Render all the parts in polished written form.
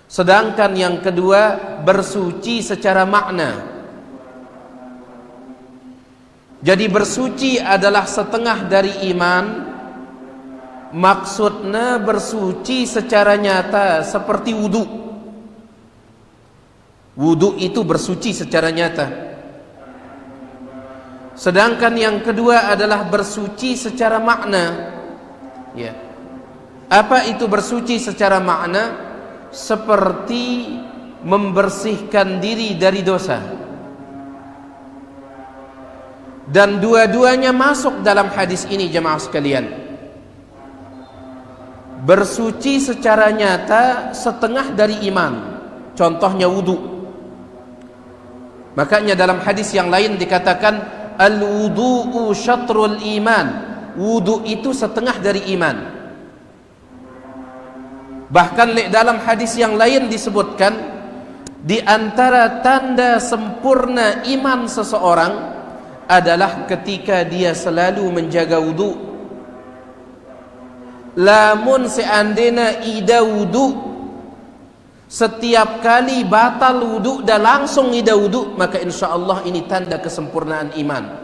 Sedangkan yang kedua bersuci secara makna. Jadi bersuci adalah setengah dari iman. Maksudnya bersuci secara nyata seperti wudu. Wudu itu bersuci secara nyata. Sedangkan yang kedua adalah bersuci secara makna. Ya. Apa itu bersuci secara makna? Seperti membersihkan diri dari dosa. Dan dua-duanya masuk dalam hadis ini, jemaah sekalian. Bersuci secara nyata setengah dari iman. Contohnya wudu. Makanya dalam hadis yang lain dikatakan al-wudu'u syatrul iman. Wudu itu setengah dari iman. Bahkan dalam hadis yang lain disebutkan di antara tanda sempurna iman seseorang adalah ketika dia selalu menjaga wudu. Lamun seandainya ida wudu, setiap kali batal wudu dan langsung ida wudu, maka insyaallah ini tanda kesempurnaan iman.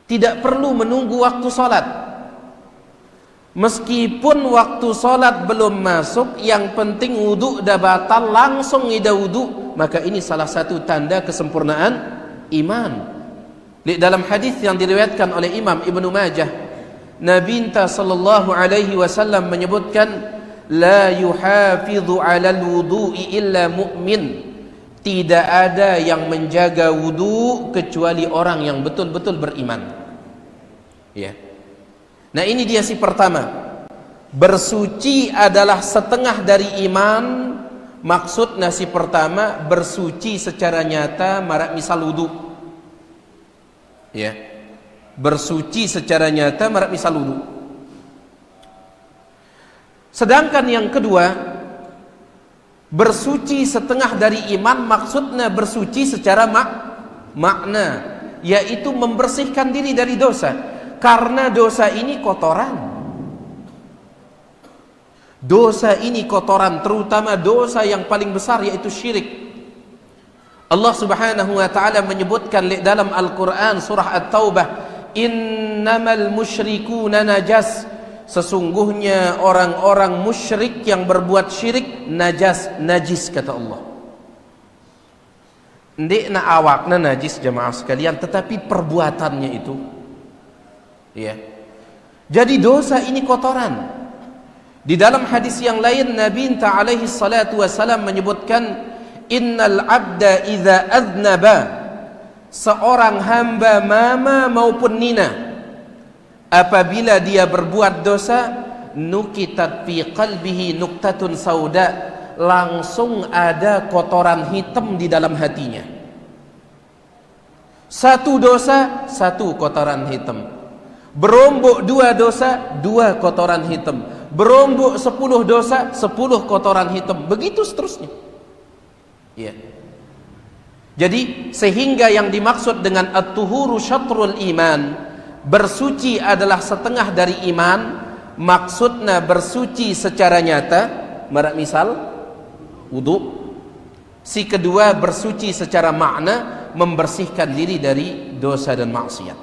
Tidak perlu menunggu waktu salat. Meskipun waktu salat belum masuk, yang penting wudu dah batal, langsung ida wudu, maka ini salah satu tanda kesempurnaan iman. Di dalam hadis yang diriwayatkan oleh Imam Ibnu Majah, Nabi sallallahu alaihi wasallam menyebutkan la yuhafidhu 'alal wudu'i illa mu'min. Tidak ada yang menjaga wudu kecuali orang yang betul-betul beriman. Ya. Nah, ini dia si pertama. Bersuci adalah setengah dari iman. Maksudnya si pertama bersuci secara nyata, marak misal wudu. Ya. Bersuci secara nyata, marak misal wudu. Sedangkan yang kedua, bersuci setengah dari iman, maksudnya bersuci secara makna, yaitu membersihkan diri dari dosa. Karena dosa ini kotoran. Dosa ini kotoran, terutama dosa yang paling besar yaitu syirik. Allah Subhanahu wa taala menyebutkan dalam Al-Qur'an surah At-Taubah, innamal musyrikuna najas. Sesungguhnya orang-orang musyrik yang berbuat syirik najis kata Allah. Ndekna awakna najis jemaah sekalian, tetapi perbuatannya itu, ya. Jadi dosa ini kotoran. Di dalam hadis yang lain Nabi alaihi salatu wasalam menyebutkan innal abda idza adznaba, seorang hamba mama maupun nina apabila dia berbuat dosa, nukitat fi qalbihi nuktatun sauda, langsung ada kotoran hitam di dalam hatinya. Satu dosa, satu kotoran hitam. Berombok dua dosa, dua kotoran hitam. Berombok 10 dosa, 10 kotoran hitam. Begitu seterusnya. Ya. Jadi sehingga yang dimaksud dengan at-tuhuru syatrul iman, bersuci adalah setengah dari iman. Maksudnya bersuci secara nyata, marak misal wudu. Si kedua bersuci secara makna, membersihkan diri dari dosa dan maksiat.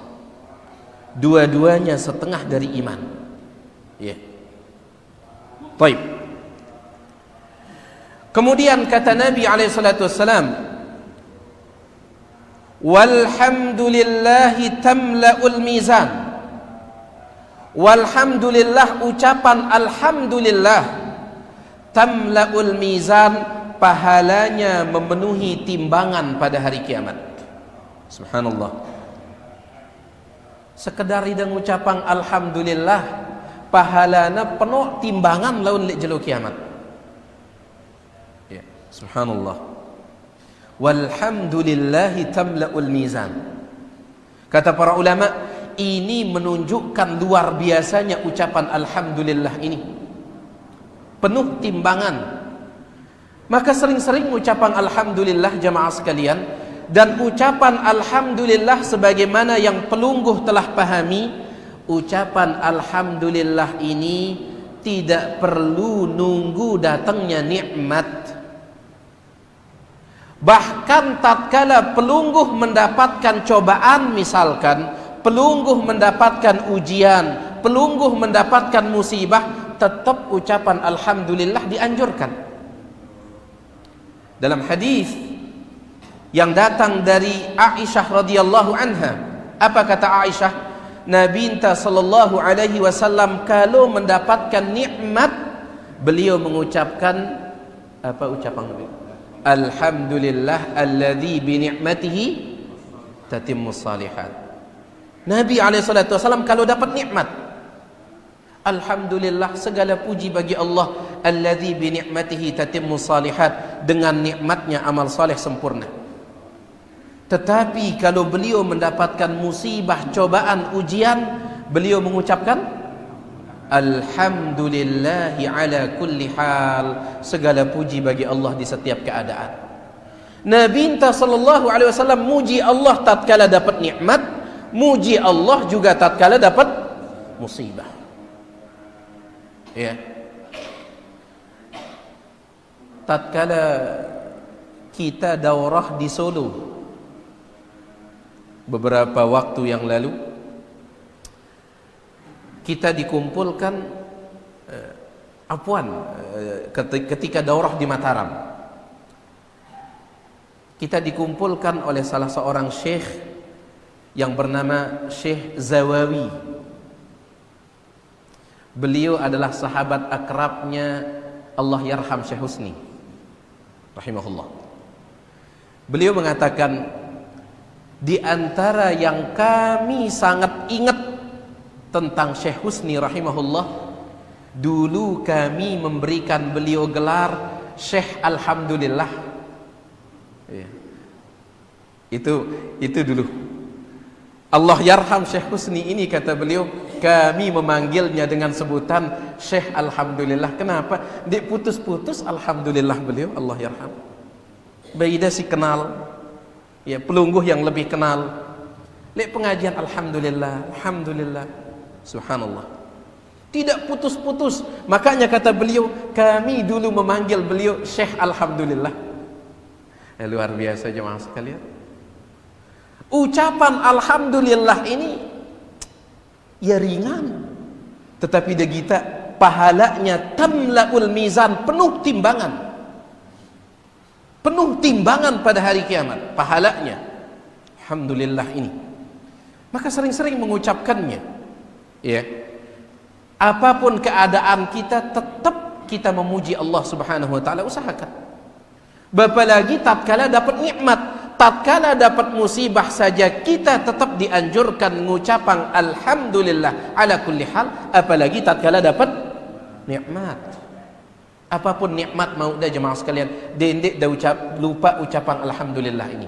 Dua-duanya setengah dari iman. Ya. Baik. Kemudian kata Nabi alaihi salatu wassalam, walhamdulillahi tamla'ul mizan. Walhamdulillah, ucapan alhamdulillah, tamla'ul mizan, pahalanya memenuhi timbangan pada hari kiamat. Subhanallah. Sekedar idang ucapan alhamdulillah, pahalana penuh timbangan laun lek jelo kiamat. Ya, subhanallah. Walhamdulillahi tamla'ul mizan. Kata para ulama, ini menunjukkan luar biasanya ucapan alhamdulillah ini. Penuh timbangan. Maka sering-sering ucapan alhamdulillah jamaah sekalian. Dan ucapan alhamdulillah sebagaimana yang pelungguh telah pahami, ucapan alhamdulillah ini tidak perlu nunggu datangnya nikmat. Bahkan tatkala pelungguh mendapatkan cobaan, misalkan pelungguh mendapatkan ujian, pelungguh mendapatkan musibah, tetap ucapan alhamdulillah dianjurkan. Dalam hadis yang datang dari Aisyah radhiyallahu anha, apa kata Aisyah? Nabi sallallahu alaihi wasallam kalau mendapatkan nikmat, beliau mengucapkan apa ucapan Nabi? Alhamdulillah alladzi bi ni'matihi tatimmus shalihat. Nabi alaihi salatu wasallam kalau dapat nikmat, alhamdulillah, segala puji bagi Allah, alladzi bi ni'matihi tatimmus shalihat, dengan nikmatnya amal saleh sempurna. Tetapi kalau beliau mendapatkan musibah, cobaan, ujian, beliau mengucapkan alhamdulillahi ala kulli hal, segala puji bagi Allah di setiap keadaan. Nabi sallallahu alaihi wasallam muji Allah tatkala dapat nikmat, muji Allah juga tatkala dapat musibah. Ya. Tatkala kita daurah di Solo beberapa waktu yang lalu, kita dikumpulkan ketika daurah di Mataram, kita dikumpulkan oleh salah seorang syekh yang bernama Syekh Zawawi. Beliau adalah sahabat akrabnya Allah yarham Syekh Husni rahimahullah. Beliau mengatakan, di antara yang kami sangat ingat tentang Syekh Husni rahimahullah, dulu kami memberikan beliau gelar Syekh Alhamdulillah. Ya. Itu dulu. Allah yarham Syekh Husni ini, kata beliau, kami memanggilnya dengan sebutan Syekh Alhamdulillah. Kenapa? Dik putus-putus alhamdulillah beliau, Allah yarham. Beda si kenal, ya, pelungguh yang lebih kenal. Lek pengajian alhamdulillah, alhamdulillah, subhanallah, tidak putus-putus. Makanya kata beliau, kami dulu memanggil beliau Syekh Alhamdulillah. Luar biasa jemaah sekalian. Ucapan alhamdulillah ini ya ringan, tetapi dia kita pahalanya tamlaul mizan, penuh timbangan. Penuh timbangan pada hari kiamat pahalanya alhamdulillah ini. Maka sering-sering mengucapkannya, ya. Apapun keadaan kita, tetap kita memuji Allah Subhanahu wa taala, usahakan. Apalagi tatkala dapat nikmat, tatkala dapat musibah saja, kita tetap dianjurkan mengucapkan alhamdulillah ala kulli hal, apalagi tatkala dapat nikmat. Apapun nikmat mau dah jemaah sekalian, dendek dah lupa ucapan alhamdulillah ini.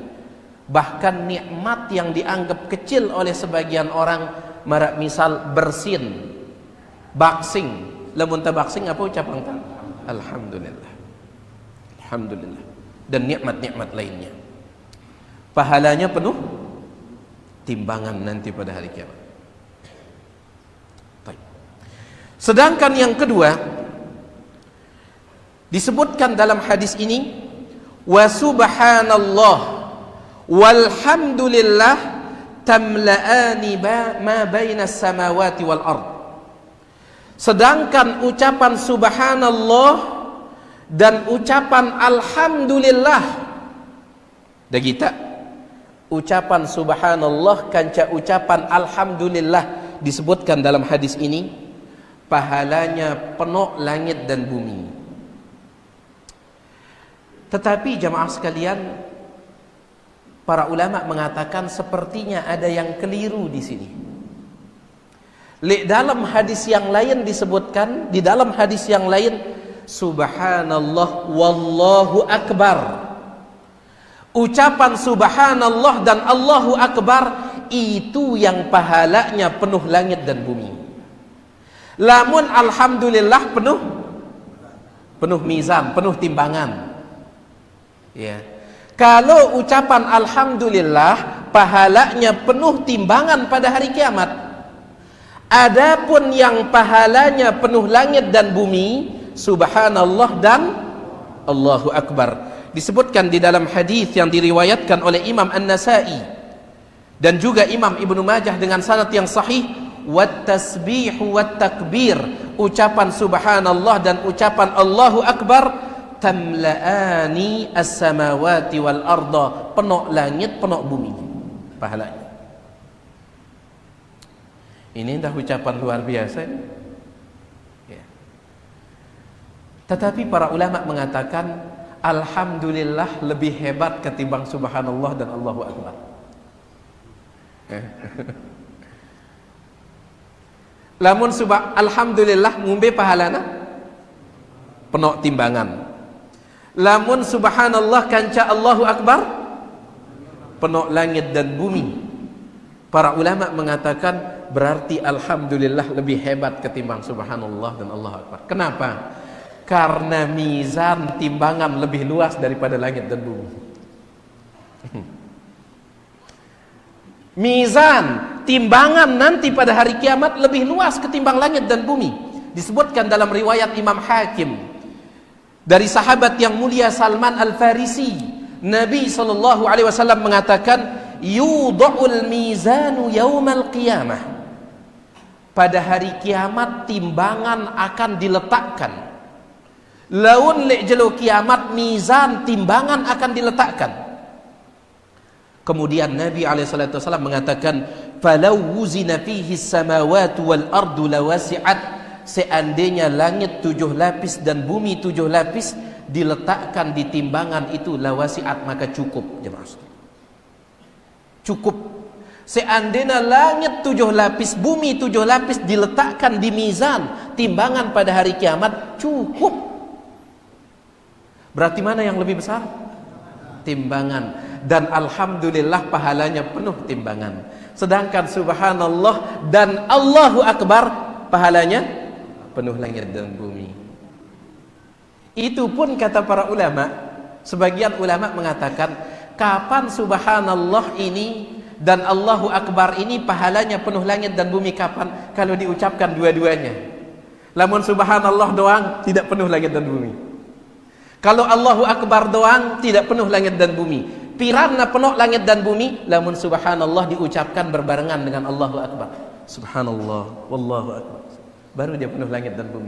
Bahkan nikmat yang dianggap kecil oleh sebagian orang, marak misal bersin, baksing, lamun ta baksing apa ucapan ta? Alhamdulillah. Alhamdulillah. Dan nikmat-nikmat lainnya. Pahalanya penuh timbangan nanti pada hari kiamat. Baik. Sedangkan yang kedua, disebutkan dalam hadis ini, wa subhanallah walhamdulillah tamla'ani ma bainas samawati wal ard. Sedangkan ucapan subhanallah dan ucapan alhamdulillah, dah kita ucapan subhanallah kanca ucapan alhamdulillah disebutkan dalam hadis ini, pahalanya penuh langit dan bumi. Tetapi jamaah sekalian, para ulama mengatakan sepertinya ada yang keliru di sini. Dalam hadis yang lain disebutkan, di dalam hadis yang lain, subhanallah wallahu akbar. Ucapan subhanallah dan Allahu akbar itu yang pahalanya penuh langit dan bumi. Lamun alhamdulillah penuh mizan, penuh timbangan. Ya. Kalau ucapan alhamdulillah pahalanya penuh timbangan pada hari kiamat. Adapun yang pahalanya penuh langit dan bumi, subhanallah dan Allahu Akbar. Disebutkan di dalam hadis yang diriwayatkan oleh Imam An-Nasa'i dan juga Imam Ibnu Majah dengan sanad yang sahih, wat tasbihu wat takbir, ucapan subhanallah dan ucapan Allahu Akbar, tamla'ani as-samawati wal arda, penuh langit penuh bumi pahalanya. Ini dah ucapan luar biasa ini. Ya. Tetapi para ulama mengatakan alhamdulillah lebih hebat ketimbang subhanallah dan Allahu Akbar. Lamun alhamdulillah ngumbe pahalana penuh timbangan. Lamun subhanallah kanca Allahu Akbar penuh langit dan bumi. Para ulama mengatakan berarti alhamdulillah lebih hebat ketimbang subhanallah dan Allahu Akbar. Kenapa? Karena mizan timbangan lebih luas daripada langit dan bumi. Mizan timbangan nanti pada hari kiamat lebih luas ketimbang langit dan bumi. Disebutkan dalam riwayat Imam Hakim dari sahabat yang mulia Salman Al-Farisi, Nabi SAW mengatakan, yudha'ul mizanu yaumal qiyamah, pada hari kiamat timbangan akan diletakkan. Laun lek jelo kiamat mizan timbangan akan diletakkan. Kemudian Nabi SAW mengatakan, falau wuzina fihi samawati wal ardu lawasi'at, seandainya langit 7 lapis dan bumi 7 lapis diletakkan di timbangan itu, lawasi'at, maka cukup. Jemaah, cukup. Seandainya langit 7 lapis, bumi 7 lapis diletakkan di mizan timbangan pada hari kiamat, cukup. Berarti mana yang lebih besar? Timbangan. Dan alhamdulillah pahalanya penuh timbangan. Sedangkan subhanallah dan Allahu Akbar pahalanya penuh langit dan bumi. Itu pun kata para ulama, sebagian ulama mengatakan, kapan subhanallah ini dan Allahu Akbar ini pahalanya penuh langit dan bumi? Kapan? Kalau diucapkan dua-duanya. Lamun subhanallah doang tidak penuh langit dan bumi. Kalau Allahu Akbar doang tidak penuh langit dan bumi. Pirana penuh langit dan bumi lamun subhanallah diucapkan berbarengan dengan Allahu Akbar. Subhanallah wallahu akbar, baru dia penuh langit dan bumi.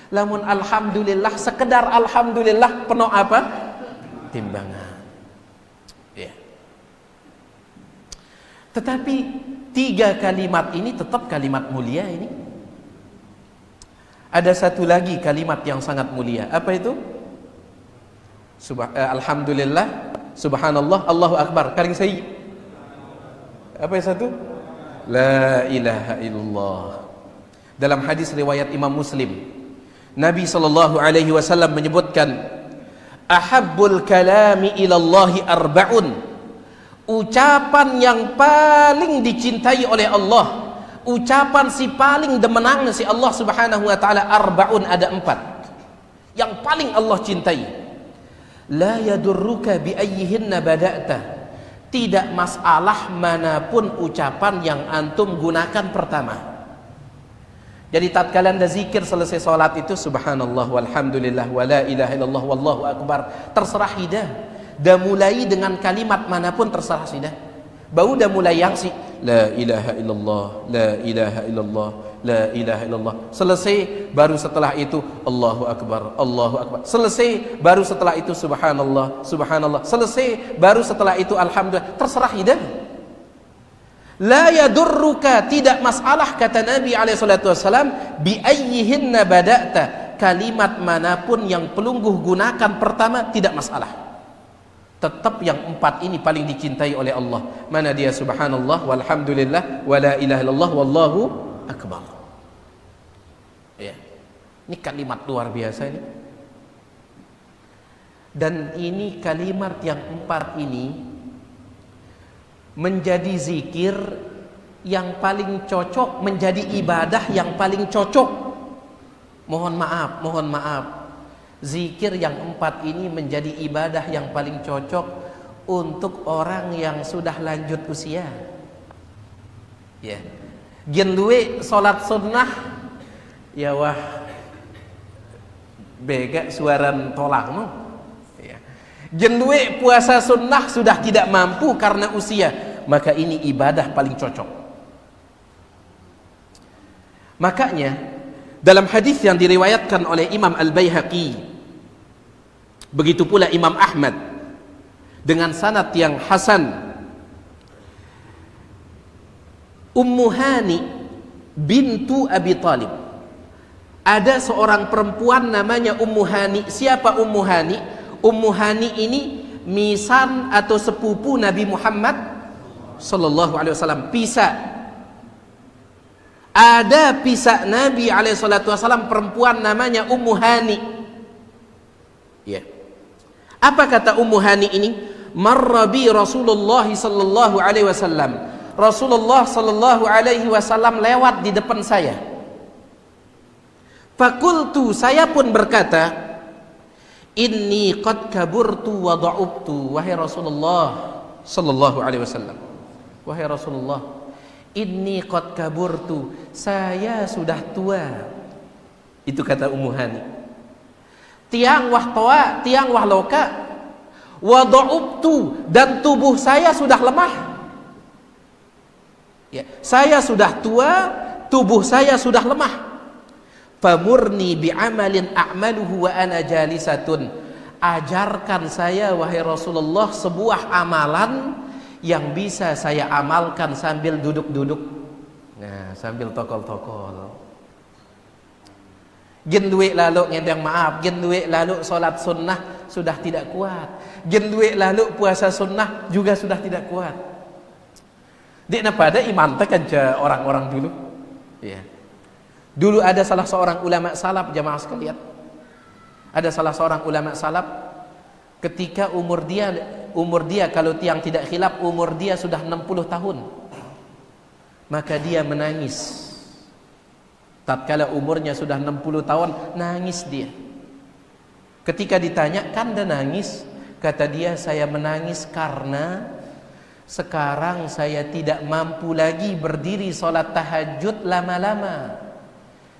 Lamun alhamdulillah, sekedar alhamdulillah penuh apa? Timbangan. Ya. Tetapi 3 kalimat ini tetap kalimat mulia ini. Ada satu lagi kalimat yang sangat mulia. Apa itu? Alhamdulillah, subhanallah, Allahu Akbar. Karing saya. Apa yang satu? La ilaha illallah. Dalam hadis riwayat Imam Muslim, Nabi SAW menyebutkan, ahabbul kalami ilallahi arba'un, ucapan yang paling dicintai oleh Allah, ucapan si paling demenang si Allah Subhanahu wa taala, arba'un, ada 4 yang paling Allah cintai. La yadurruka bi ayyihinna bada'ta, tidak masalah manapun ucapan yang antum gunakan pertama. Jadi tatkala anda zikir selesai salat itu subhanallah walhamdulillah wala ilaha illallah wallahu akbar, terserah hidah. Dah mulai dengan kalimat manapun terserah sidah. Bau dah mulai yang si la ilaha illallah, la ilaha illallah, la ilaha illallah. Selesai baru setelah itu Allahu akbar, Allahu akbar. Selesai baru setelah itu subhanallah, subhanallah. Selesai baru setelah itu alhamdulillah. Terserah hidah. La yadurruka, tidak masalah kata Nabi SAW, bi ayyihinna bada'ta, kalimat manapun yang pelungguh gunakan pertama tidak masalah. Tetap yang 4 ini paling dicintai oleh Allah. Mana dia? Subhanallah walhamdulillah wala ilaha illallah wallahu akbar. Ya. Ini kalimat luar biasa ini. Dan ini kalimat yang 4 ini menjadi zikir yang paling cocok, menjadi ibadah yang paling cocok. Mohon maaf, zikir yang 4 ini menjadi ibadah yang paling cocok untuk orang yang sudah lanjut usia. Ya. Gen duwe salat sunnah ya wah bega suaran tolang no. Ya. Gen duwe puasa sunnah sudah tidak mampu karena usia, maka ini ibadah paling cocok. Makanya dalam hadis yang diriwayatkan oleh Imam Al-Baihaqi, begitu pula Imam Ahmad dengan sanad yang hasan, Ummu Hani bintu Abi Talib, ada seorang perempuan namanya Ummu Hani. Siapa Ummu Hani? Ummu Hani ini misan atau sepupu Nabi Muhammad sallallahu alaihi wasallam, pisa. Ada pisa Nabi alaihi salatu wasallam perempuan namanya Ummu Hani. Ya. Apa kata Ummu Hani ini? Marra bi Rasulullah sallallahu alaihi wasallam. Rasulullah sallallahu alaihi wasallam lewat di depan saya. Fakultu, saya pun berkata, inni qad kaburtu wa da'ubtu. Wahai Rasulullah sallallahu alaihi wasallam, wahai Rasulullah, inni qad kaburtu, saya sudah tua. Itu kata Ummu Hani. Tiang wah toa, tiang wah loka, wa da'ubtu, dan tubuh saya sudah lemah. Ya, saya sudah tua, tubuh saya sudah lemah. Famurni bi'amalin a'maluhu wa ana jalisatun. Ajarkan saya wahai Rasulullah sebuah amalan yang bisa saya amalkan sambil duduk-duduk. Nah, sambil tokol-tokol. Gen duit lalu ngedang maaf, gen duit lalu salat sunnah sudah tidak kuat. Gen duit lalu puasa sunnah juga sudah tidak kuat. Dik napa ada iman tekan orang-orang dulu. Ya. Dulu ada salah seorang ulama salaf, jamaah sekalian. Ada salah seorang ulama salaf, ketika umur dia kalau tiang tidak khilaf umur dia sudah 60 tahun. Maka dia menangis. Tatkala umurnya sudah 60 tahun, nangis dia. Ketika ditanya, "Kan anda nangis?" Kata dia, "Saya menangis karena sekarang saya tidak mampu lagi berdiri salat tahajud lama-lama.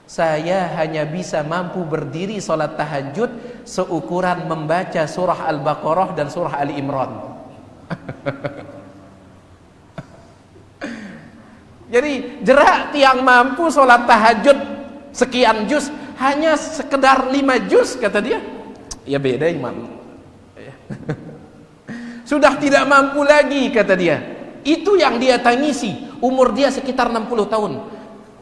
Saya hanya bisa mampu berdiri salat tahajud seukuran membaca surah Al-Baqarah dan surah Ali Imran." Jadi jerak tiang mampu salat tahajud sekian juz hanya sekedar 5 juz kata dia. Ya beda iman. Sudah tidak mampu lagi kata dia. Itu yang dia tangisi. Umur dia sekitar 60 tahun.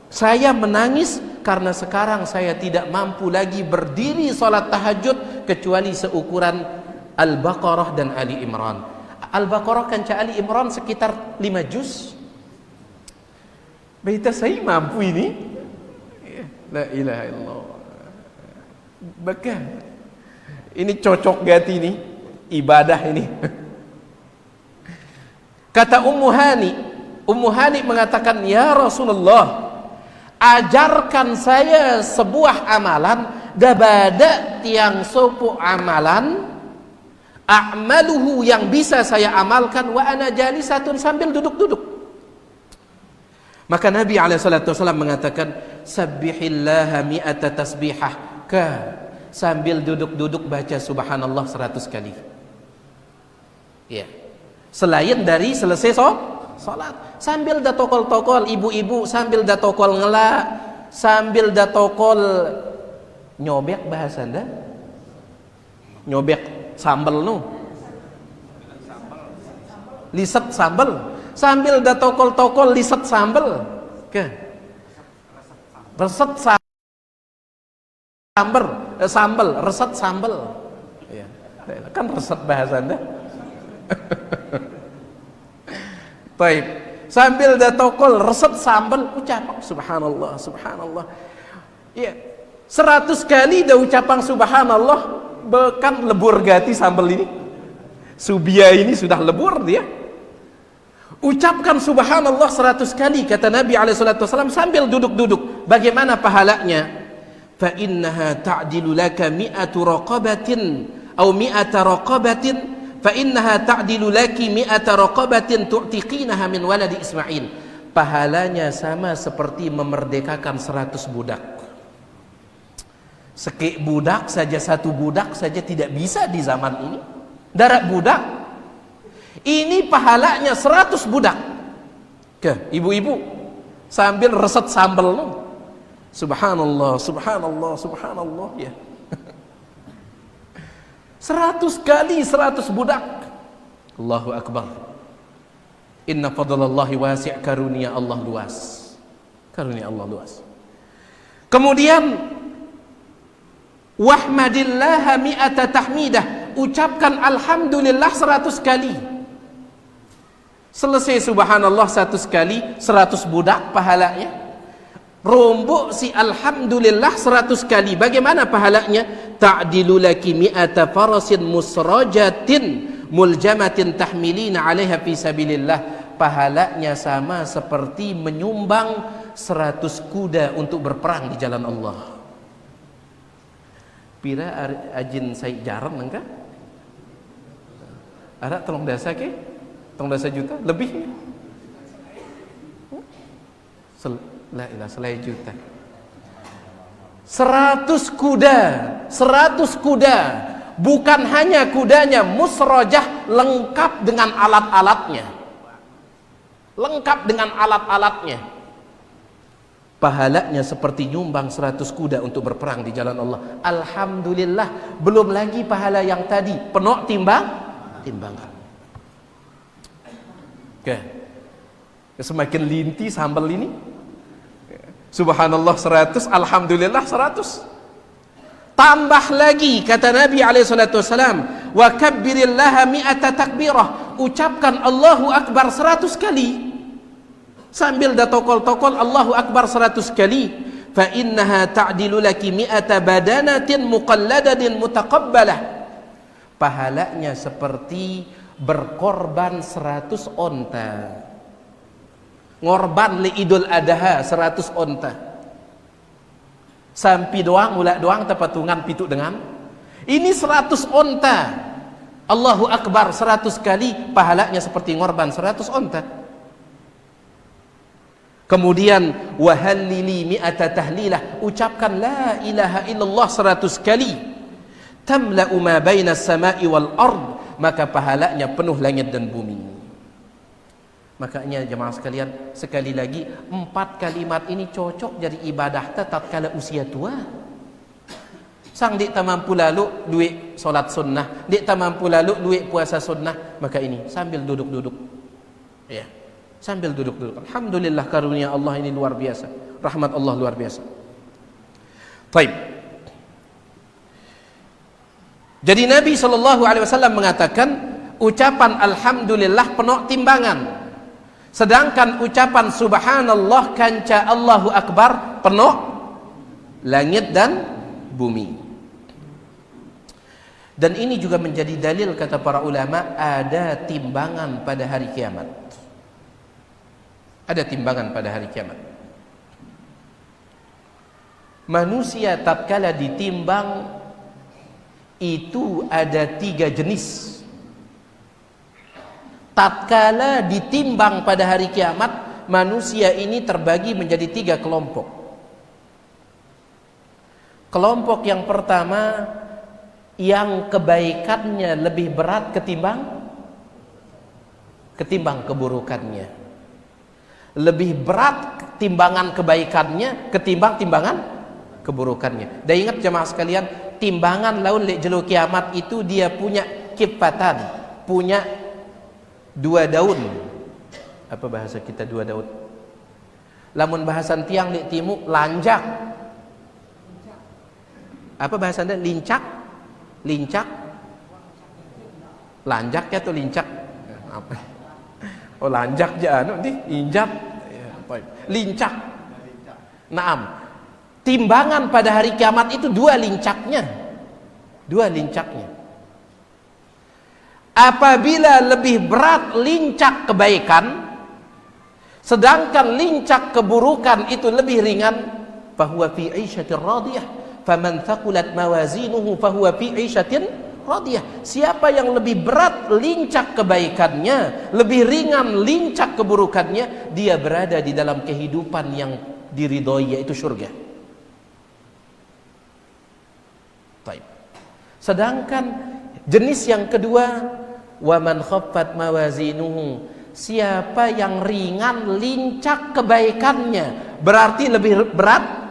Saya menangis karena sekarang saya tidak mampu lagi berdiri salat tahajud kecuali seukuran Al-Baqarah dan Ali Imran. Al-Baqarah kan Ali Imran sekitar 5 juz. Baita saya mampu ini. La ilaha illallah. Bahkan ini cocok gati ini ibadah ini. Kata Ummu Hani mengatakan, "Ya Rasulullah, ajarkan saya sebuah amalan, dabada tiang sopo amalan, a'maluhu yang bisa saya amalkan wa ana jalisatun sambil duduk-duduk." Maka Nabi SAW mengatakan, "Sabbihillaha mi'ata tasbihah." Sambil duduk-duduk baca subhanallah 100 kali. Ya. Selain dari selesai salat, sambil datokol-tokol ibu-ibu, sambil datokol ngelak, sambil datokol nyobek bahasa anda. Nyobek sambel nu. Liset sambel. Sambil datokol-tokol liset sambel. Reset sambel, reset sambel. Ya. Kan reset bahasa anda. Baik, sambil datokol reset sambel ucap subhanallah subhanallah. Ya, 100 kali dah ucapan subhanallah, bahkan lebur gati sambel ini. Subia ini sudah lebur dia. Ucapkan subhanallah 100 kali kata Nabi SAW sambil duduk-duduk. Bagaimana pahalanya? Fa innaha ta'dilu laka mi'atu raqabatin atau mi'ata raqabatin, fa innaha ta'dilu laki mi'ata raqabatin tu'tiqinaha min waladi Ismail. pahalanya sama seperti memerdekakan 100 budak. Sekik budak saja, satu budak saja tidak bisa di zaman ini. Darat budak. Ini pahalanya 100 budak. Ke ibu-ibu sambil resep sambal lo. Subhanallah, subhanallah, subhanallah ya. 100 kali 100 budak. Allahu Akbar. Inna fadlallahi wasi', karunia Allah luas. Karunia Allah luas. Kemudian wahmadillaha mi'ata tahmidah, ucapkan alhamdulillah 100 kali. Selesai subhanallah 100 kali, 100 budak pahalanya. Rombok si alhamdulillah 100 kali. Bagaimana pahalanya? Ta'dilu laki mi'ata farasin musrajatin muljamatin tahmilina 'alaiha fi sabilillah. Pahalanya sama seperti menyumbang 100 kuda untuk berperang di jalan Allah. Pira ajin saya jarang nangka? Ada tolong dasa ke? Tolong dasa juta lebih? La ilah selai juta. 100 kuda, 100 kuda. Bukan hanya kudanya, musrojah, lengkap dengan alat-alatnya. Lengkap dengan alat-alatnya. Pahalanya seperti nyumbang 100 kuda untuk berperang di jalan Allah. Alhamdulillah. Belum lagi pahala yang tadi, penuh timbangan. Oke. Semakin linti sambal ini. Subhanallah 100, alhamdulillah 100. Tambah lagi kata Nabi SAW, wa kabbirillaha mi'ata takbirah, ucapkan Allahu Akbar 100 kali. Sambil dah tokol-tokol Allahu Akbar 100 kali. Fa innaha ta'dilu laki mi'ata badanatin muqalladatin mutaqabbalah. Pahalanya seperti berkorban 100 onta. Ngorban li Idul Adha 100 onta. Sampai doang, mulak doang tepatungan pituk dengan. Ini 100 onta. Allahu Akbar 100 kali, pahalanya seperti ngorban 100 onta. Kemudian wahallili mi'ata tahlilah, ucapkan la ilaha illallah 100 kali. Tamla'u ma baina as-sama'i wal ard, maka pahalanya penuh langit dan bumi. Makanya jemaah sekalian, sekali lagi 4 kalimat ini cocok jadi ibadah tatkala usia tua. Sang dik tak mampu lalu duit solat sunnah, dik tak mampu lalu duit puasa sunnah, maka ini sambil duduk-duduk. Ya. Sambil duduk-duduk. Alhamdulillah, karunia Allah ini luar biasa. Rahmat Allah luar biasa. Baik. Jadi Nabi SAW mengatakan ucapan alhamdulillah penuh timbangan. Sedangkan ucapan subhanallah kanca Allahu Akbar penuh langit dan bumi. Dan ini juga menjadi dalil kata para ulama, ada timbangan pada hari kiamat. Ada timbangan pada hari kiamat. Manusia tatkala ditimbang itu ada 3 jenis. Tatkala ditimbang pada hari kiamat, manusia ini terbagi menjadi 3 kelompok. Kelompok yang pertama, yang kebaikannya lebih berat ketimbang keburukannya. Lebih berat timbangan kebaikannya ketimbang timbangan keburukannya. Dan ingat jemaah sekalian, timbangan laun lek jelo kiamat itu dia punya kifatan, punya 2 daun. Apa bahasa kita 2 daun? Lamun bahasan tiang lek timu lanjak. Apa bahasa Anda? Lincak? Lincak? Lanjak ya atau lincak? Apa? Oh lanjak je anu di injak. Lincak. Naam. Timbangan pada hari kiamat itu 2 lincaknya. 2 lincaknya. Apabila lebih berat lincak kebaikan, sedangkan lincak keburukan itu lebih ringan, fahuwa fi 'isyatir radiyah, faman thaqulat mawazinuhu fahuwa fi 'isyatin radiyah. Siapa yang lebih berat lincak kebaikannya, lebih ringan lincak keburukannya, dia berada di dalam kehidupan yang diridhoi, yaitu surga. Baik. Sedangkan jenis yang kedua, wa man khaffat mawazinuhu, siapa yang ringan lincak kebaikannya, berarti lebih berat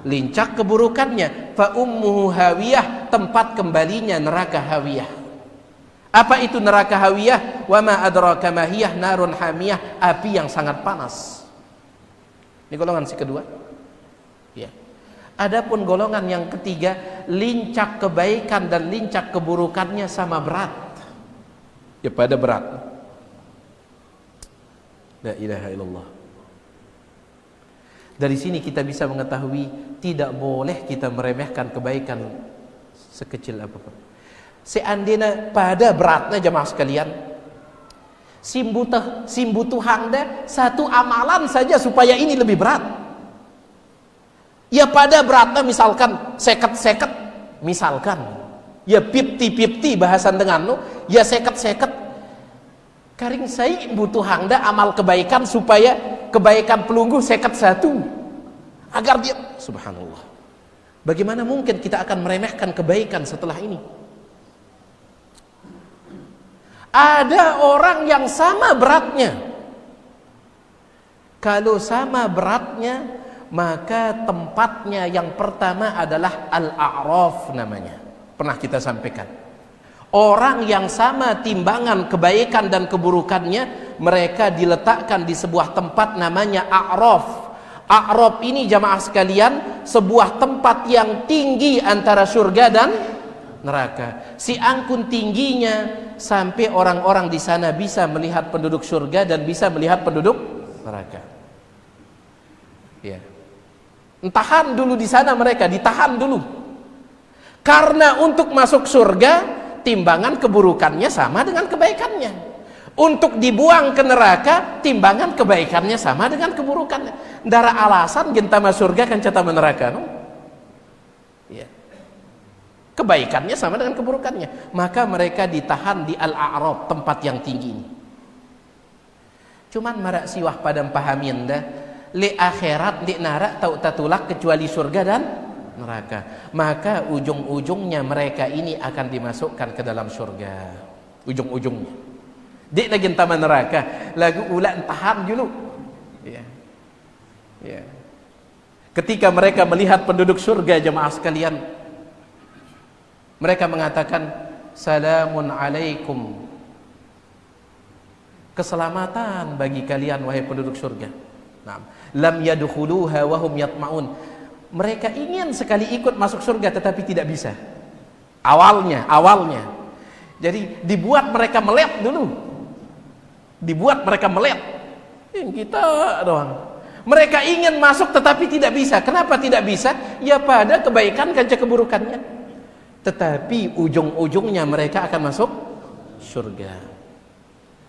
lincak keburukannya, fa ummuhu hawiyah, tempat kembalinya neraka hawiyah. Apa itu neraka hawiyah? Wa ma adraka ma hiyah, narun hamiyah, api yang sangat panas. Ini golongan si kedua. Ya. Adapun golongan yang ketiga, lincak kebaikan dan lincak keburukannya sama berat. Ya, pada berat. La ilaha illallah. Dari sini kita bisa mengetahui tidak boleh kita meremehkan kebaikan sekecil apapun. Seandainya pada beratnya jemaah sekalian, simbutuhang deh satu amalan saja supaya ini lebih berat. Ya pada beratnya misalkan seket-seket, misalkan ya pipti-pipti bahasan denganmu, ya seket-seket. Karing saya butuhang deh amal kebaikan supaya kebaikan pelungguh seket satu agar dia, subhanallah, bagaimana mungkin kita akan meremehkan kebaikan setelah ini? Ada orang yang sama beratnya, kalau sama beratnya maka tempatnya yang pertama adalah Al-A'raf namanya, pernah kita sampaikan. Orang yang sama timbangan kebaikan dan keburukannya, mereka diletakkan di sebuah tempat namanya A'raf. A'raf ini jamaah sekalian sebuah tempat yang tinggi antara surga dan neraka. Si angkun tingginya sampai orang-orang di sana bisa melihat penduduk surga dan bisa melihat penduduk neraka. Ya. Tahan dulu di sana mereka, ditahan dulu. Karena untuk masuk surga timbangan keburukannya sama dengan kebaikannya. Untuk dibuang ke neraka, timbangan kebaikannya sama dengan keburukannya. Ndara alasan gentama surga kan cata neraka, no? Ya. Kebaikannya sama dengan keburukannya. Maka mereka ditahan di Al-A'raf, tempat yang tinggi ini. Cuman marak siwah padam pahamin dah, li akhirat di narak tau tatulak kecuali surga dan neraka. Maka ujung-ujungnya mereka ini akan dimasukkan ke dalam surga. Ujung-ujungnya. Dik lagi taman neraka, lagu ulat tahan dulu. Ya. Ya. Ketika mereka melihat penduduk surga jemaah sekalian, mereka mengatakan salamun alaikum, keselamatan bagi kalian wahai penduduk surga. Nah, lam yadkhuluha wa hum yatma'un. Mereka ingin sekali ikut masuk surga tetapi tidak bisa. Awalnya. Jadi dibuat mereka melek dulu. Dibuat mereka melek. Yang kita doang. Mereka ingin masuk tetapi tidak bisa. Kenapa tidak bisa? Ya pada kebaikan kaca keburukannya. Tetapi ujung-ujungnya mereka akan masuk surga.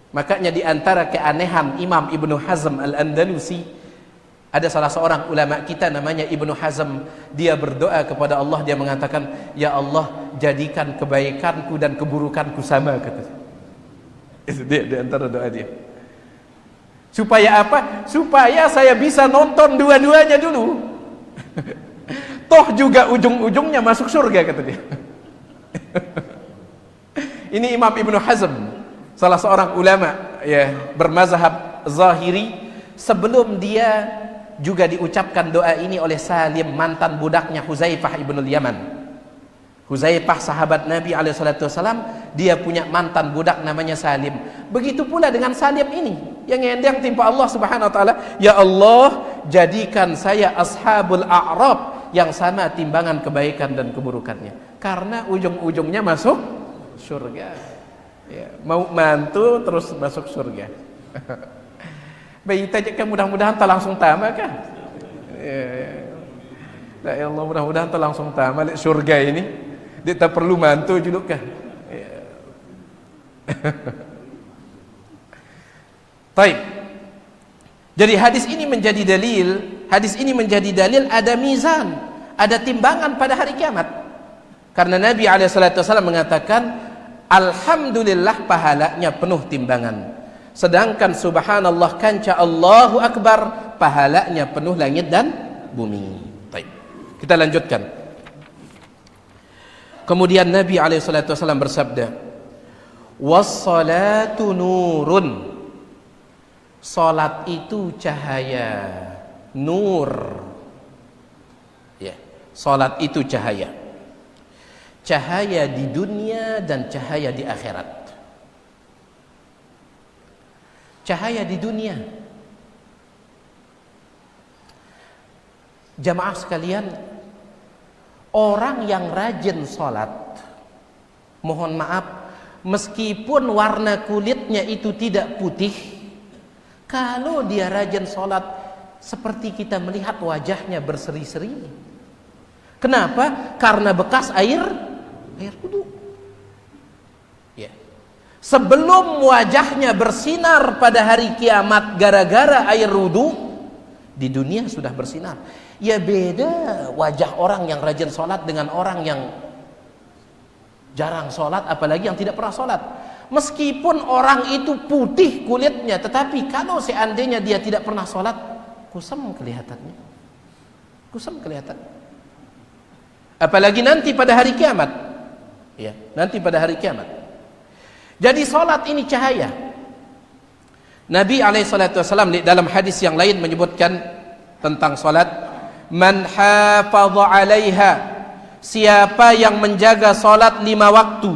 Makanya di antara keanehan Imam Ibnu Hazm Al-Andalusi, ada salah seorang ulama kita namanya Ibnu Hazm, dia berdoa kepada Allah, dia mengatakan, ya Allah jadikan kebaikanku dan keburukanku sama, kata. Itu dia di antara doa dia. Supaya apa? Supaya saya bisa nonton dua-duanya dulu. Toh juga ujung-ujungnya masuk surga, kata dia. Ini Imam Ibnu Hazm, salah seorang ulama ya bermazhab Zahiri. Sebelum dia juga diucapkan doa ini oleh Salim, mantan budaknya Huzaifah ibnul Yaman. Huzaifah sahabat Nabi SAW, dia punya mantan budak namanya Salim. Begitu pula dengan Salim ini yang endang timpa Allah Subhanahu wa taala, ya Allah jadikan saya ashabul a'rab yang sama timbangan kebaikan dan keburukannya, karena ujung-ujungnya masuk surga. Ya, mau mantu terus masuk surga. Bayi tajak kan mudah-mudahan tak langsung tamat kan? Ya Allah, mudah-mudahan tak langsung tamat surga ini. Dia tak perlu mantu juga kan? Baik. Jadi hadis ini menjadi dalil, ada mizan, ada timbangan pada hari kiamat. Karena Nabi SAW mengatakan, alhamdulillah pahalanya penuh timbangan. Sedangkan subhanallah kanca Allahu Akbar pahalanya penuh langit dan bumi. Baik. Kita lanjutkan. Kemudian Nabi SAW bersabda, was-salatu nurun. Salat itu cahaya, nur. Ya, salat itu cahaya. Cahaya di dunia dan cahaya di akhirat. Cahaya di dunia. Jamaah sekalian, orang yang rajin salat, mohon maaf, meskipun warna kulitnya itu tidak putih, kalau dia rajin salat, seperti kita melihat wajahnya berseri-seri. Kenapa? Karena bekas air wudu. Ya. Sebelum wajahnya bersinar pada hari kiamat gara-gara air wudu, di dunia sudah bersinar. Ya beda wajah orang yang rajin salat dengan orang yang jarang salat, apalagi yang tidak pernah salat. Meskipun orang itu putih kulitnya, tetapi kalau seandainya dia tidak pernah sholat, kusam kelihatannya. Kusam kelihatan. Apalagi nanti pada hari kiamat. Ya, nanti pada hari kiamat. Jadi sholat ini cahaya. Nabi SAW dalam hadis yang lain menyebutkan tentang sholat, man hafadha 'alaiha, siapa yang menjaga sholat 5 waktu,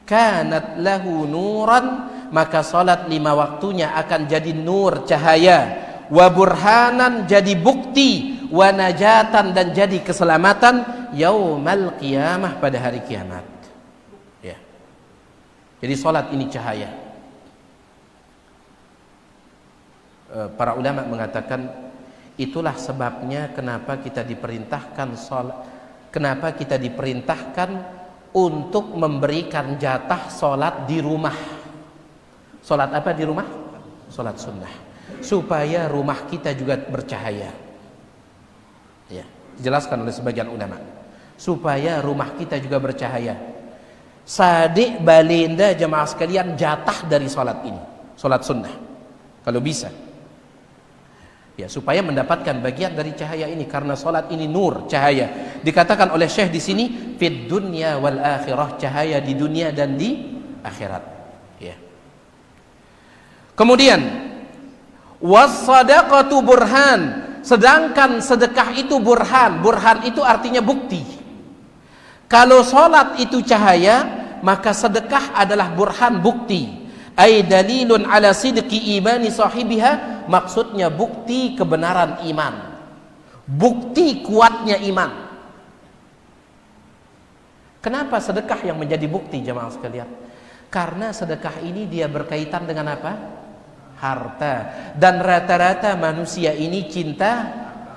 kanat lahu nuran, maka salat 5 waktunya akan jadi nur, cahaya, wa burhanan, jadi bukti, wa najatan, dan jadi keselamatan yaumal qiyamah, pada hari kiamat. Ya. Jadi salat ini cahaya. Para ulama mengatakan itulah sebabnya kenapa kita diperintahkan salat, kenapa kita diperintahkan untuk memberikan jatah solat di rumah. Solat apa di rumah? Solat sunnah. Supaya rumah kita juga bercahaya. Ya, dijelaskan oleh sebagian ulama. Supaya rumah kita juga bercahaya. Sadik balinda jemaah sekalian jatah dari solat ini, solat sunnah. Kalau bisa. Ya, supaya mendapatkan bagian dari cahaya ini, karena salat ini nur, cahaya. Dikatakan oleh Syekh di sini, fid dunya wal akhirah, cahaya di dunia dan di akhirat. Ya. Kemudian was-sadaqatu burhan, sedangkan sedekah itu burhan. Burhan itu artinya bukti. Kalau salat itu cahaya, maka sedekah adalah burhan, bukti. Ay dalilun ala sidqi imani sahibiha, maksudnya bukti kebenaran iman, bukti kuatnya iman. Kenapa sedekah yang menjadi bukti jemaah sekalian? Karena sedekah ini dia berkaitan dengan apa? Harta. Dan rata-rata manusia ini cinta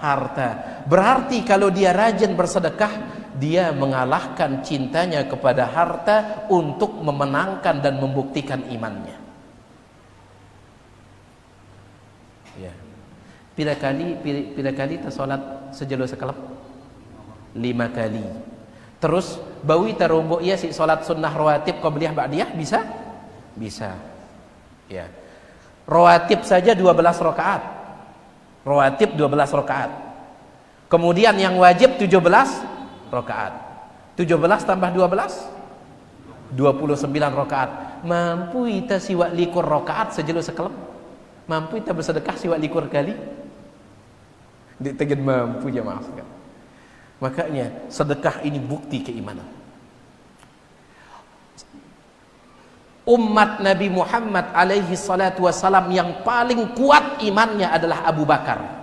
harta. Berarti kalau dia rajin bersedekah, dia mengalahkan cintanya kepada harta untuk memenangkan dan membuktikan imannya. Ya. Pira kali tersolat sejelo sekelep? 5 kali. Terus bawi tarumbuk ia si solat sunnah rawatib qabliyah ba'diyah bisa? Bisa. Ya. Rawatib saja 12 rakaat. Rawatib 12 rakaat. Kemudian yang wajib 17 rakaat. 17 tambah 12 29 rakaat. Mampu kita siwak likur rakaat sejelo sekelem? Mampu kita bersedekah siwak likur kali? Ditegen mampu ya, maafkan. Makanya sedekah ini bukti keimanan. Umat Nabi Muhammad alaihi salatu wassalam yang paling kuat imannya adalah Abu Bakar.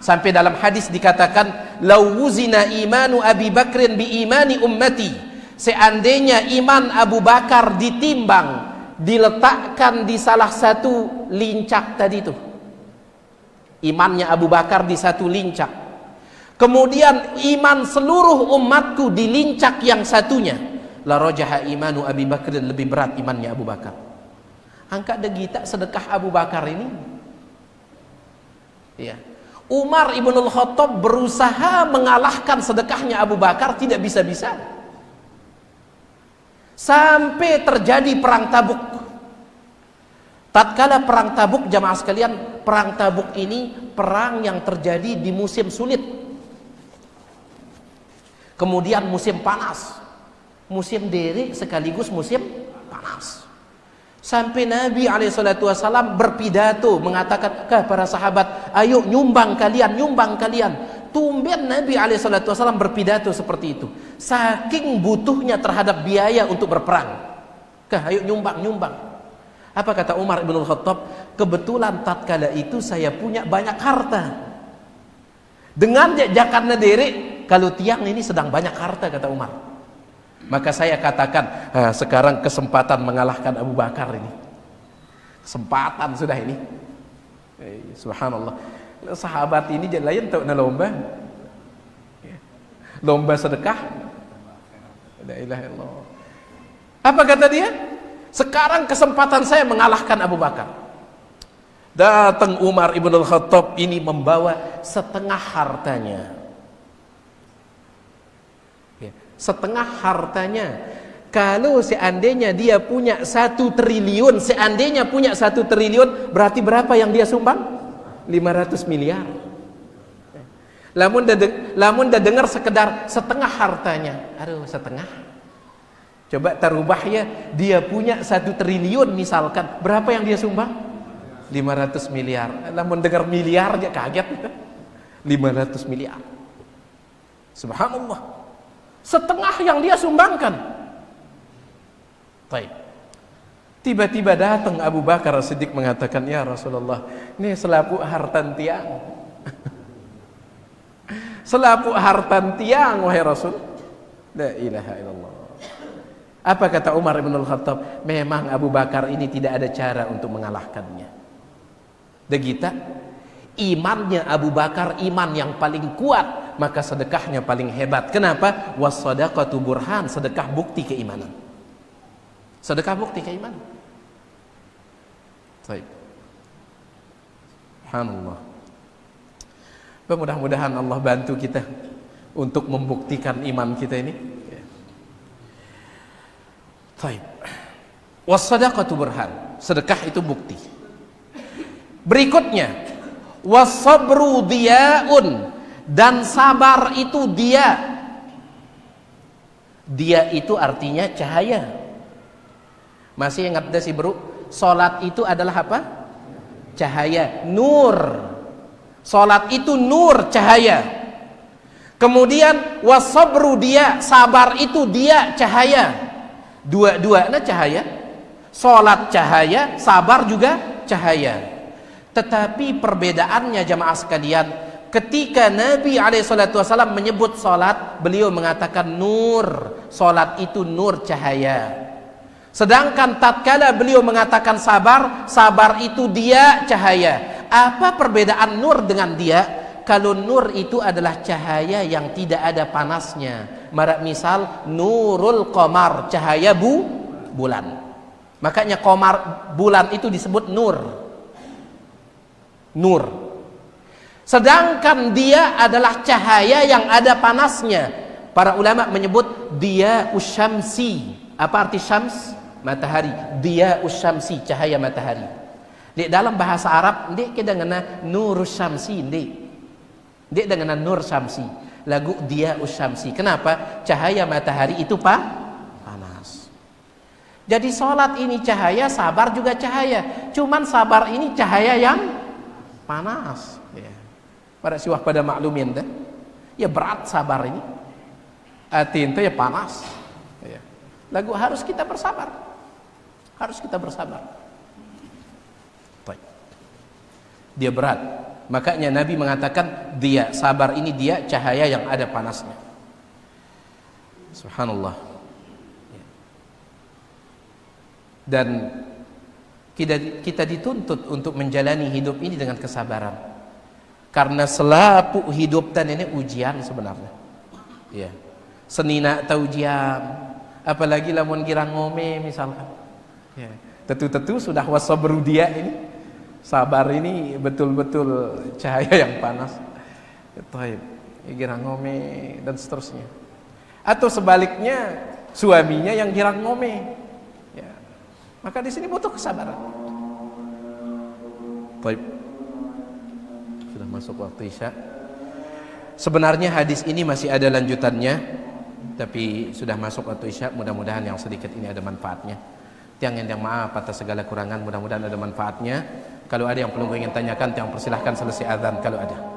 Sampai dalam hadis dikatakan, lau wuzina imanu Abi Bakrin bi imani ummati, seandainya iman Abu Bakar ditimbang, diletakkan di salah satu lincak tadi itu, imannya Abu Bakar di satu lincak, kemudian iman seluruh umatku di lincak yang satunya, la rajaha imanu Abi Bakrin, lebih berat imannya Abu Bakar. Angkat degita sedekah Abu Bakar ini, ya. Umar ibnul Khattab berusaha mengalahkan sedekahnya Abu Bakar, tidak bisa-bisa. Sampai terjadi perang Tabuk. Tatkala perang Tabuk, jamaah sekalian, perang Tabuk ini perang yang terjadi di musim sulit. Kemudian musim panas. Musim deri sekaligus musim panas. Sampai Nabi SAW berpidato mengatakan ke para sahabat, ayo nyumbang kalian, nyumbang kalian. Tumben Nabi SAW berpidato seperti itu, saking butuhnya terhadap biaya untuk berperang. Ayo nyumbang, nyumbang. Apa kata Umar ibn Khattab? Kebetulan tatkala itu saya punya banyak harta. Dengan jajakan nadiri, kalau tiang ini sedang banyak harta, kata Umar. Maka saya katakan, sekarang kesempatan mengalahkan Abu Bakar ini. Kesempatan sudah ini. Subhanallah. Sahabat ini jadi lain tak nak lomba. Lomba sedekah. La ilaha illallah. Apa kata dia? Sekarang kesempatan saya mengalahkan Abu Bakar. Datang Umar ibn al-Khattab ini membawa setengah hartanya. Setengah hartanya. Kalau seandainya dia punya 1 triliun, seandainya punya 1 triliun, berarti berapa yang dia sumbang? 500 miliar. Lamun dah dengar sekedar setengah hartanya, aduh setengah. Coba terubah ya, dia punya 1 triliun misalkan, berapa yang dia sumbang? 500 miliar. Lamun dengar miliar dia kaget. 500 miliar. Subhanallah. Setengah yang dia sumbangkan. Baik. Tiba-tiba datang Abu Bakar Siddiq mengatakan, ya Rasulullah, ini selaput hartan tiang. Selaput hartan tiang, wahai Rasul. La ilaha illallah. Apa kata Umar ibn al-Khattab? Memang Abu Bakar ini tidak ada cara untuk mengalahkannya. Degita, imannya Abu Bakar iman yang paling kuat, maka sedekahnya paling hebat. Kenapa? Was-shadaqatu burhan, sedekah bukti keimanan. Sedekah bukti keimanan. Baik. Subhanallah. Mudah-mudahan Allah bantu kita untuk membuktikan iman kita ini. Baik. Was-shadaqatu burhan, sedekah itu bukti. Berikutnya, was-sabru diyaun, dan sabar itu dia. Dia itu artinya cahaya. Masih ingat dah si bro? Salat itu adalah apa? Cahaya, nur. Salat itu nur, cahaya. Kemudian was-sabru dia, sabar itu dia, cahaya. Dua-duanya cahaya. Salat cahaya, sabar juga cahaya. Tetapi perbedaannya jamaah sekalian, ketika Nabi SAW menyebut salat, beliau mengatakan nur. Salat itu nur, cahaya. Sedangkan tatkala beliau mengatakan sabar, sabar itu dia, cahaya. Apa perbedaan nur dengan dia? Kalau nur itu adalah cahaya yang tidak ada panasnya. Misal nurul qamar, cahaya bulan. Makanya qamar, bulan itu disebut nur. Nur. Sedangkan dia adalah cahaya yang ada panasnya. Para ulama menyebut dia usyamsi. Apa arti syams? Matahari. Dia usyamsi, cahaya matahari. Di dalam bahasa Arab, dia kita ngena nur syamsi, dia dengan nur syamsi. Lagu dia usyamsi. Kenapa? Cahaya matahari itu panas. Jadi salat ini cahaya, sabar juga cahaya. Cuman sabar ini cahaya yang panas. Ya. Pada siwah pada maklumin dah. Ya berat sabar ini. Atin itu ya panas. Ya. Lagu harus kita bersabar. Harus kita bersabar. Baik. Dia berat. Makanya Nabi mengatakan dia sabar ini dia cahaya yang ada panasnya. Subhanallah. Dan kita dituntut untuk menjalani hidup ini dengan kesabaran. Karena selaput hidup dan ini ujian sebenarnya. Ya. Senina atau ujian, apalagi lamun girang ngome misalkan. Ya. Tentu sudah wasabru dia ini. Sabar ini betul-betul cahaya yang panas. Taib, girang ngome dan seterusnya. Atau sebaliknya suaminya yang girang ngome. Ya. Maka di sini butuh kesabaran. Taib. Sudah masuk waktu Isya. Sebenarnya hadis ini masih ada lanjutannya, tapi sudah masuk waktu Isya. Mudah-mudahan yang sedikit ini ada manfaatnya. Tiang yang maaf atas segala kurangan, mudah-mudahan ada manfaatnya. Kalau ada yang perlu ingin tanyakan, tiang persilahkan selesai azan kalau ada.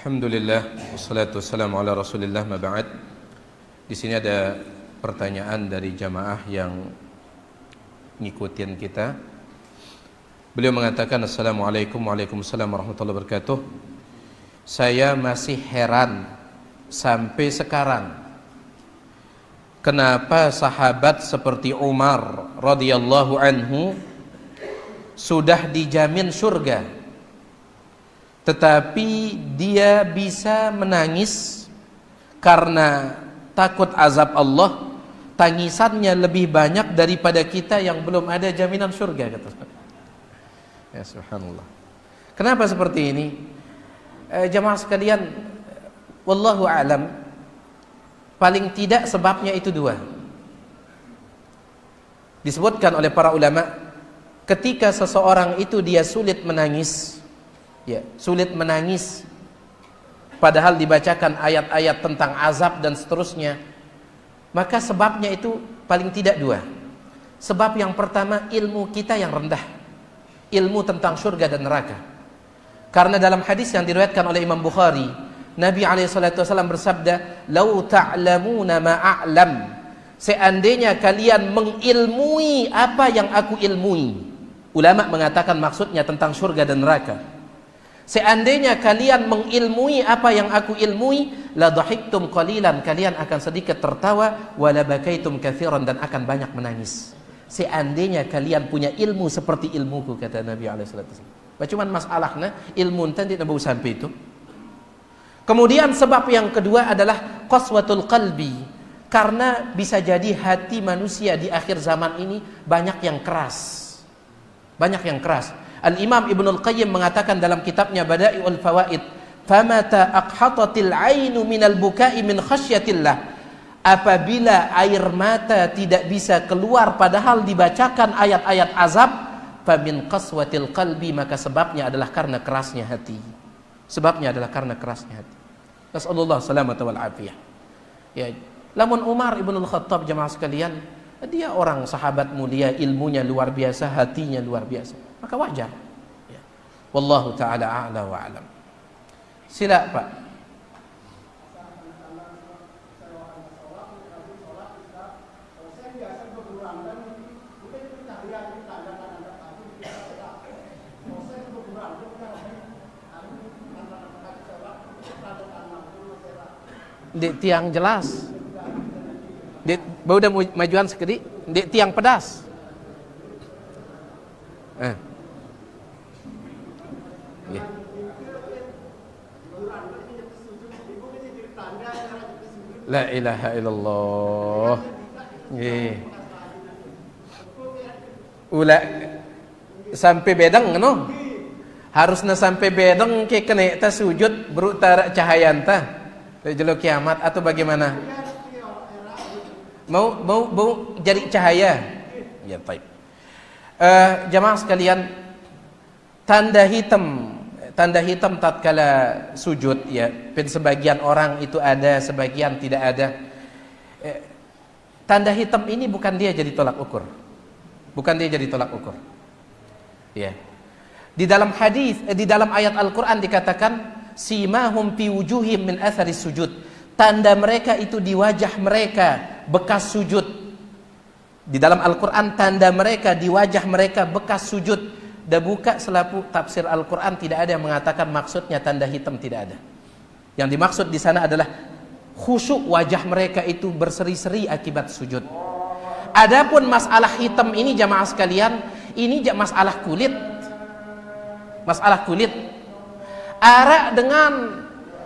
Alhamdulillah wassalatu wassalamu ala Rasulillah ma ba'd. Di sini ada pertanyaan dari jamaah yang ngikutin kita. Beliau mengatakan assalamualaikum waalaikumsalam warahmatullahi wabarakatuh. Saya masih heran sampai sekarang kenapa sahabat seperti Umar radhiyallahu anhu sudah dijamin surga, tetapi dia bisa menangis karena takut azab Allah. Tangisannya lebih banyak daripada kita yang belum ada jaminan surga, kata. Ya subhanallah. Kenapa seperti ini? Jamaah sekalian, wallahu a'lam, paling tidak sebabnya itu dua. Disebutkan oleh para ulama, ketika seseorang itu dia sulit menangis, ya, sulit menangis padahal dibacakan ayat-ayat tentang azab dan seterusnya, maka sebabnya itu paling tidak dua. Sebab yang pertama, ilmu kita yang rendah, ilmu tentang surga dan neraka. Karena dalam hadis yang diriwayatkan oleh Imam Bukhari, Nabi SAW bersabda, "Lau ta'lamuna ma a'lam." Seandainya kalian mengilmui apa yang aku ilmui. Ulama mengatakan maksudnya tentang surga dan neraka. Seandainya kalian mengilmui apa yang aku ilmui, la dhahiktum qalilan, kalian akan sedikit tertawa, wa la bakaitum katsiran, dan akan banyak menangis. Seandainya kalian punya ilmu seperti ilmuku, kata Nabi SAW. Cuman masalahnya ilmu tadi tidak mau sampai itu. Kemudian sebab yang kedua adalah qaswatul qalbi, karena bisa jadi hati manusia di akhir zaman ini banyak yang keras. Banyak yang keras. Al-Imam Ibnul Qayyim mengatakan dalam kitabnya Bada'iul Fawaid, "Famata aqhatatil 'ainu minal buka'i min khasyatillah." Apabila air mata tidak bisa keluar padahal dibacakan ayat-ayat azab, famin qaswatil qalbi, maka sebabnya adalah karena kerasnya hati. Sebabnya adalah karena kerasnya hati. Nasallallahu salamata wal afiyah. Ya, lamun Umar Ibnul Khattab, jamaah sekalian, dia orang sahabat mulia, ilmunya luar biasa, hatinya luar biasa, maka wajar, ya. Wallahu ta'ala a'la wa a'lam. Sila Pak. Di tiang jelas, di bau dah majuan sekali, di tiang pedas. Yeah. La ilaha illallah. Yeah. Ula sampai bedang no? Harusnya sampai bedang ke kena ta sujud berutara cahayanta. Jelo kiamat atau bagaimana? Mau jadi cahaya? Ya, baik. Jamaah sekalian, tanda hitam tatkala sujud, ya, sebagian orang itu ada, sebagian tidak ada. Tanda hitam ini bukan dia jadi tolak ukur. Bukan dia jadi tolak ukur. Ya. Di dalam hadis, di dalam ayat Al-Qur'an dikatakan simahum fi wujuhim min athari sujud. Tanda mereka itu di wajah mereka bekas sujud. Di dalam Al-Quran tanda mereka di wajah mereka bekas sujud. Dah buka selapu tafsir Al-Quran, tidak ada yang mengatakan maksudnya tanda hitam, tidak ada. Yang dimaksud di sana adalah khusyuk wajah mereka itu berseri-seri akibat sujud. Adapun masalah hitam ini jamaah sekalian, ini masalah kulit. Masalah kulit. Arak dengan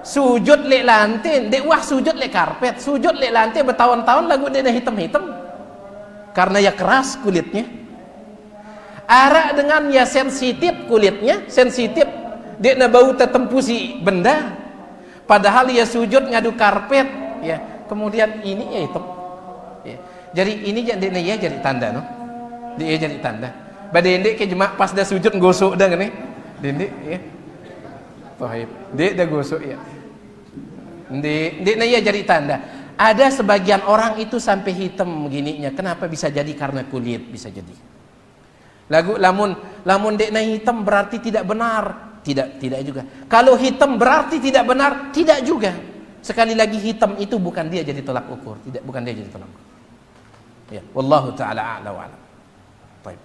sujud lek lantai, dek wah sujud lek karpet, sujud lek lantai bertahun-tahun lagu dia hitam-hitam karena ya keras kulitnya. Arak dengan ya sensitif kulitnya, sensitif, dia na bau tertempusi benda, padahal ya sujud ngadu karpet, ya kemudian ini ya hitam. Ya. Jadi ini dia jadi tanda, no? Dia jadi tanda. Badendek ke jemaah pas dah sujud gosok dah kan, dendek, ya. Tohib, dia dah gosok ya. Dia ya jadi tanda. Ada sebagian orang itu sampai hitam begininya. Kenapa bisa jadi? Karena kulit, bisa jadi. Lamun dek na hitam berarti tidak benar. Tidak juga. Kalau hitam berarti tidak benar, tidak juga. Sekali lagi hitam itu bukan dia jadi tolak ukur, bukan dia jadi tolak ukur. Ya, wallahu taala a'la wa a'lam. Baik.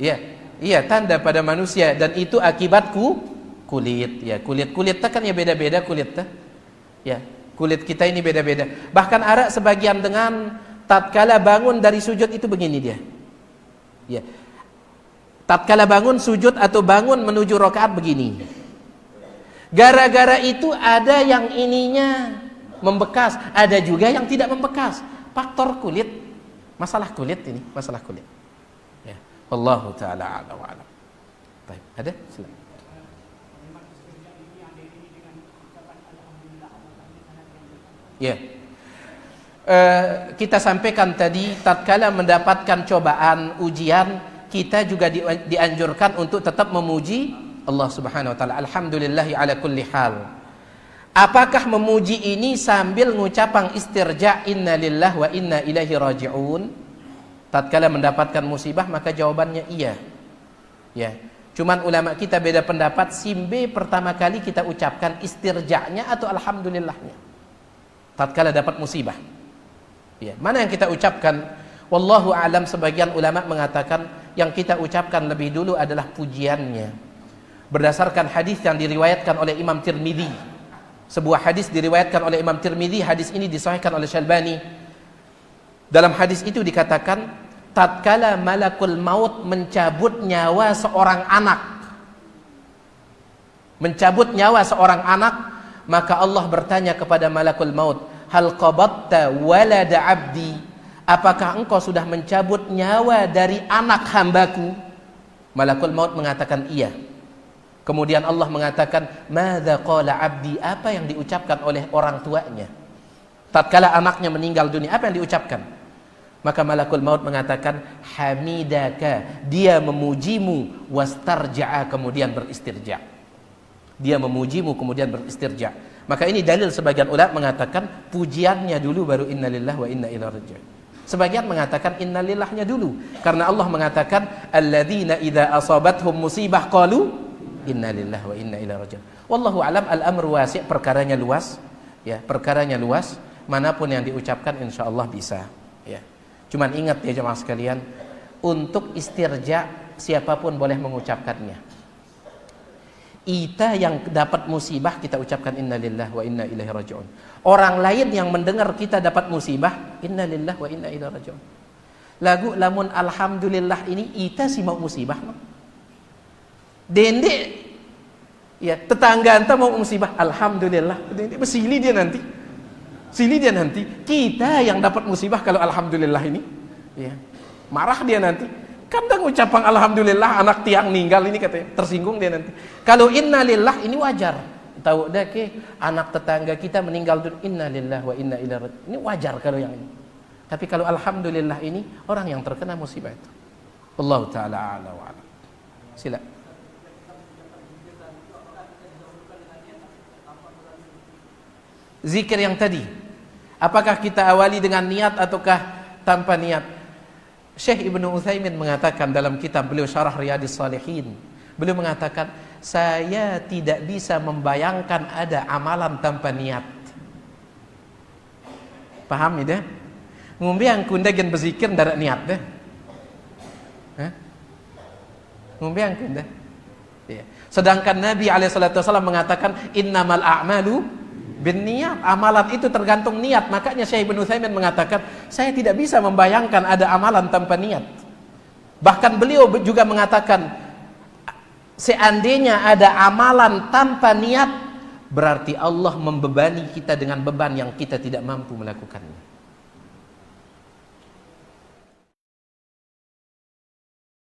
Ya. Iya, tanda pada manusia, dan itu akibatku kulit. Ya, kulit kan ya beda-beda kulit tah. Ya, kulit kita ini beda-beda. Bahkan ada sebagian dengan tatkala bangun dari sujud itu begini dia. Ya. Tatkala bangun sujud atau bangun menuju rakaat begini. Gara-gara itu ada yang ininya membekas, ada juga yang tidak membekas. Faktor kulit, masalah kulit ini, masalah kulit. Ya, wallahu taala a'lam wa a'lam. Baik, ada? Silakan. Ya. Kita sampaikan tadi, tatkala mendapatkan cobaan, ujian, kita juga dianjurkan untuk tetap memuji Allah Subhanahu wa taala. Alhamdulillahi ala kulli hal. Apakah memuji ini sambil ngucapang istirja inna lillahi wa inna ilaihi raji'un? Tatkala mendapatkan musibah maka jawabannya iya. Ya. Cuman ulama kita beda pendapat, simbe pertama kali kita ucapkan istirja'nya atau alhamdulillahnya. Tatkala dapat musibah. Ya, mana yang kita ucapkan? Wallahu a'lam, sebagian ulama mengatakan yang kita ucapkan lebih dulu adalah pujiannya. Berdasarkan hadis yang diriwayatkan oleh Imam Tirmidzi. Sebuah hadis diriwayatkan oleh Imam Tirmidzi, hadis ini disahihkan oleh Syalbani. Dalam hadis itu dikatakan, tatkala malakul maut mencabut nyawa seorang anak. Mencabut nyawa seorang anak, maka Allah bertanya kepada malakul maut, hal qabatta walada abdi, apakah engkau sudah mencabut nyawa dari anak hambaku? Malakul maut mengatakan iya. Kemudian Allah mengatakan, madza qala abdi, apa yang diucapkan oleh orang tuanya tatkala anaknya meninggal dunia, apa yang diucapkan? Maka malakul maut mengatakan, hamidaka, dia memujimu, wastarja'a, kemudian beristirja. Dia memujimu kemudian beristirja. Maka ini dalil, sebagian ulama mengatakan pujiannya dulu baru innalillahi wa inna ilaihi raji'un. Sebagian mengatakan innalillahnya dulu, karena Allah mengatakan alladzina idza asabathum musibah qalu innalillahi wa inna ilaihi raji'un. Wallahu alam, al-amru wasi', perkaranya luas, ya, perkaranya luas, manapun yang diucapkan insyaallah bisa, ya. Cuman ingat ya jemaah sekalian, untuk istirja siapapun boleh mengucapkannya. Kita yang dapat musibah kita ucapkan innalillahi wa inna ilaihi raji'un. Orang lain yang mendengar kita dapat musibah, innalillahi wa inna ilaihi raji'un. Lagu lamun alhamdulillah ini ita sih mau musibah no? Dendek ya, tetangga anta mau musibah, alhamdulillah, dendek besili dia nanti. Sili dia nanti. Kita yang dapat musibah kalau alhamdulillah ini, ya. Marah dia nanti. Kadang ucapan alhamdulillah anak tiang meninggal ini katanya, tersinggung dia nanti. Kalau innalillah ini wajar. Tahu dah ke anak tetangga kita meninggal dunia, innalillah wa inna ilaihi raji'un. Ini wajar kalau yang ini. Tapi kalau alhamdulillah ini orang yang terkena musibah itu. Wallahu taala a'la wa a'lam. Sila. Zikir yang tadi, apakah kita awali dengan niat ataukah tanpa niat? Syekh Ibnu Utsaimin mengatakan dalam kitab beliau Syarah Riyadhis Shalihin, beliau mengatakan, saya tidak bisa membayangkan ada amalan tanpa niat. Paham ya? Ngombe yang kunda gen berzikir ndak niat deh. Hah? Ngombe yang kunda. Ya. Sedangkan Nabi alaihi salatu wasallam mengatakan innamal a'malu binniyat, amalan itu tergantung niat. Makanya Syekh Ibnu Utsaimin mengatakan, saya tidak bisa membayangkan ada amalan tanpa niat. Bahkan beliau juga mengatakan, seandainya ada amalan tanpa niat, berarti Allah membebani kita dengan beban yang kita tidak mampu melakukannya.